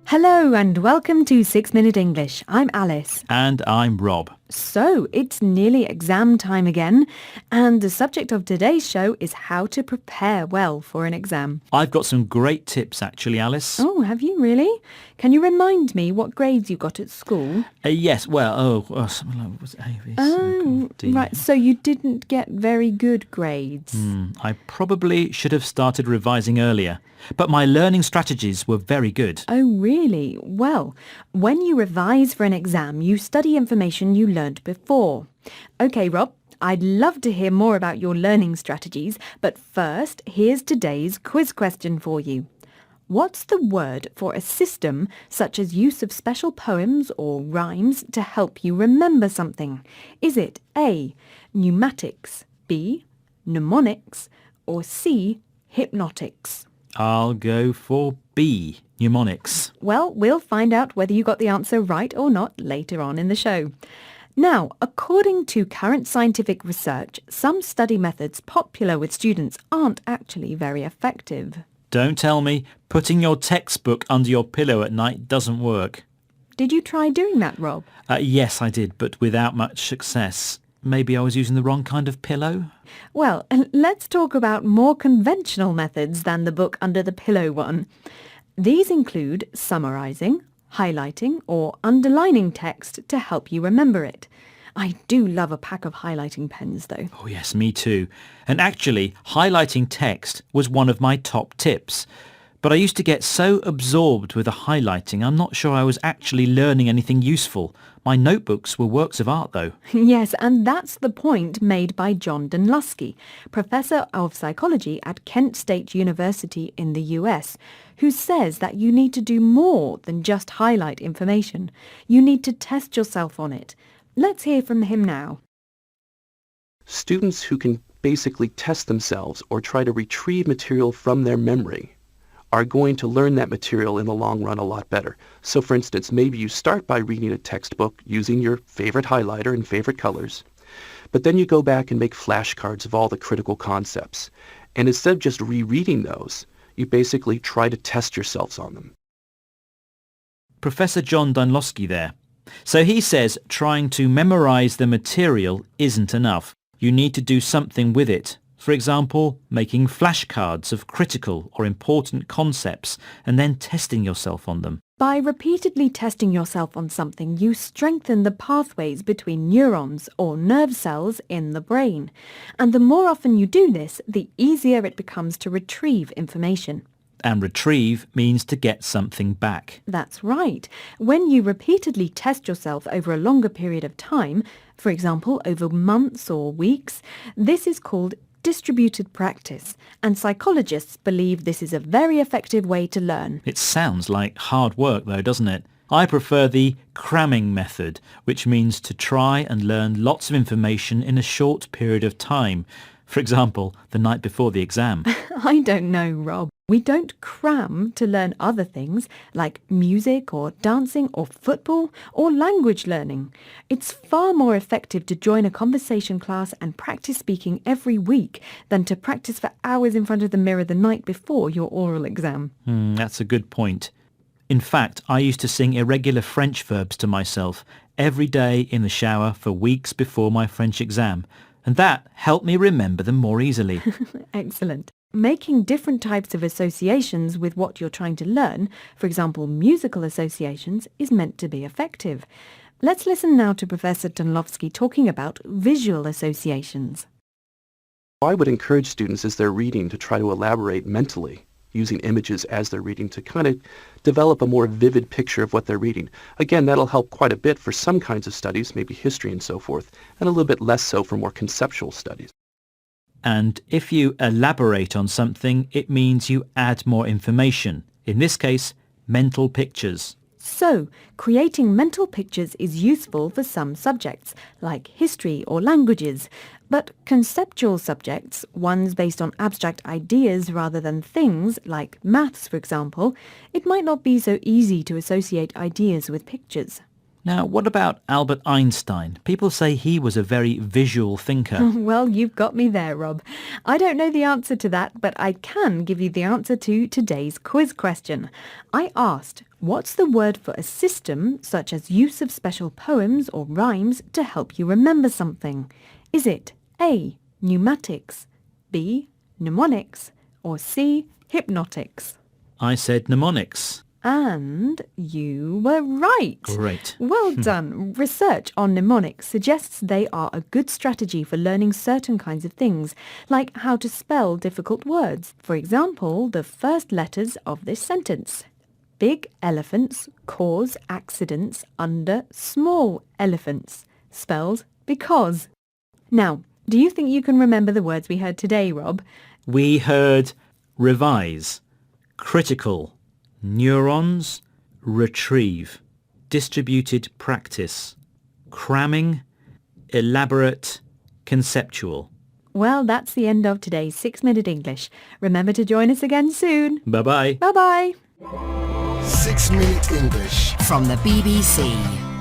Hello and welcome to 6 Minute English. I'm Alice. And I'm Rob. So, it's nearly exam time again, and the subject of today's show is how to prepare well for an exam. I've got some great tips actually, Alice. Oh, have you really? Can you remind me what grades you got at school? Yes, something like, was it A, B, C, Oh, D? right, so you didn't get very good grades. I probably should have started revising earlier, but my learning strategies were very good. Oh, really? Well, when you revise for an exam, you study information you learnt before. Okay, Rob, I'd love to hear more about your learning strategies, but first, here's today's quiz question for you. What's the word for a system such as use of special poems or rhymes to help you remember something? Is it A, pneumatics, B, mnemonics, or C, hypnotics? I'll go for B, mnemonics. Well, we'll find out whether you got the answer right or not later on in the show. Now, according to current scientific research, some study methods popular with students aren't actually very effective. Don't tell me putting your textbook under your pillow at night doesn't work. Did you try doing that, Rob? Yes, I did, but without much success. Maybe I was using the wrong kind of pillow? Well, let's talk about more conventional methods than the book under the pillow one. These include summarizing, highlighting, or underlining text to help you remember it. I do love a pack of highlighting pens, though. Oh yes, me too. And actually, highlighting text was one of my top tips. But I used to get so absorbed with the highlighting, I'm not sure I was actually learning anything useful. My notebooks were works of art, though. Yes, and that's the point made by John Dunlosky, professor of psychology at Kent State University in the US, who says that you need to do more than just highlight information. You need to test yourself on it. Let's hear from him now. Students who can basically test themselves or try to retrieve material from their memory are going to learn that material in the long run a lot better. So for instance, maybe you start by reading a textbook using your favorite highlighter and favorite colors, but then you go back and make flashcards of all the critical concepts. And instead of just rereading those, you basically try to test yourselves on them. Professor John Dunlosky there. So he says trying to memorize the material isn't enough. You need to do something with it. For example, making flashcards of critical or important concepts and then testing yourself on them. By repeatedly testing yourself on something, you strengthen the pathways between neurons or nerve cells in the brain. And the more often you do this, the easier it becomes to retrieve information. And retrieve means to get something back. That's right. When you repeatedly test yourself over a longer period of time, for example, over months or weeks, this is called distributed practice, and psychologists believe this is a very effective way to learn. It sounds like hard work though, doesn't it? I prefer the cramming method, which means to try and learn lots of information in a short period of time. For example, the night before the exam. I don't know, Rob. We don't cram to learn other things like music or dancing or football or language learning. It's far more effective to join a conversation class and practice speaking every week than to practice for hours in front of the mirror the night before your oral exam. That's a good point. In fact, I used to sing irregular French verbs to myself every day in the shower for weeks before my French exam, and that helped me remember them more easily. Excellent. Making different types of associations with what you're trying to learn, for example musical associations, is meant to be effective. Let's listen now to Professor Dunlosky talking about visual associations. I would encourage students as they're reading to try to elaborate mentally using images as they're reading to kind of develop a more vivid picture of what they're reading. Again, that'll help quite a bit for some kinds of studies, maybe history and so forth, and a little bit less so for more conceptual studies. And if you elaborate on something, it means you add more information. In this case, mental pictures. So, creating mental pictures is useful for some subjects, like history or languages, but conceptual subjects, ones based on abstract ideas rather than things, like maths for example, it might not be so easy to associate ideas with pictures. Now, what about Albert Einstein? People say he was a very visual thinker. Well, you've got me there, Rob. I don't know the answer to that, but I can give you the answer to today's quiz question. I asked, what's the word for a system, such as use of special poems or rhymes to help you remember something? Is it A, pneumatics, B, mnemonics, or C, hypnotics? I said mnemonics. And you were right. Great. Well done. Research on mnemonics suggests they are a good strategy for learning certain kinds of things, like how to spell difficult words. For example, the first letters of this sentence. Big elephants cause accidents under small elephants. Spells because. Now, do you think you can remember the words we heard today, Rob? We heard revise, critical, neurons, retrieve, distributed practice, cramming, elaborate, conceptual. Well, that's the end of today's 6-Minute English. Remember to join us again soon. Bye-bye. Bye-bye. 6 Minute English from the BBC.